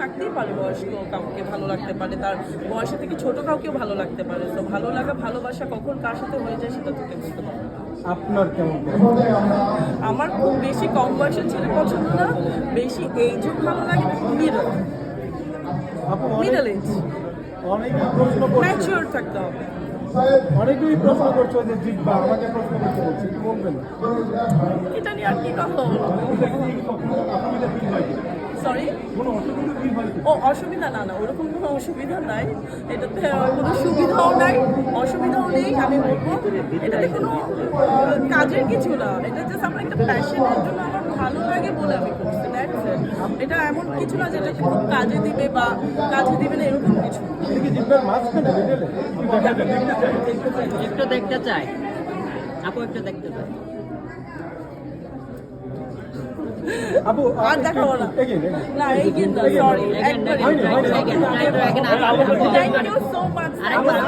লাগতেই পারে, বয়স্ক কাউকে ভালো লাগতে পারে, তার বয়সের থেকে ছোট কাউকেও ভালো লাগতে পারে। তো ভালো লাগা ভালোবাসা কখন কার সাথে হয়ে যায় সেটা তো কেউ বুঝতে পারে না। আপনার কেমন? আমার খুব বেশি কম বয়সের ছেলে পছন্দ না, বেশি এইজও ভালো লাগে না, আপু মিডল এজ, অনেকেই প্রশ্ন করছে, ম্যাচিওর থাকতে হবে। অনেকেই প্রশ্ন করছে যে জিব্বা আমাকে প্রশ্ন করতে বলছে, কি বলবেন? এটা নিয়ে আর কি কথা বলবো? সরি, ও অসুবিধা না, না ওরকম কোনো অসুবিধা নাই, এটাতে কোনো সুবিধাও নাই অসুবিধাও নেই। আমি বলবো এটাতে কোনো কাজের কিছু না, এটা জাস্ট আমার একটা প্যাশনের জন্য আমার ভালো লাগে বলে আমি করছি। That's it. এটা এমন কিছু না যেটা খুব কাজে দিবে বা কাজে দিবে না, এরকম কিছু। এটা কি জিব্বার মাঝখানে মিডলে? একটু দেখতে চাই, আপু একটু দেখতে চাই। আপু আর দেখাবো না, এগেইন না এগেইন না, সরি, একবার Again, try to again. Thank you so much. আরেকবার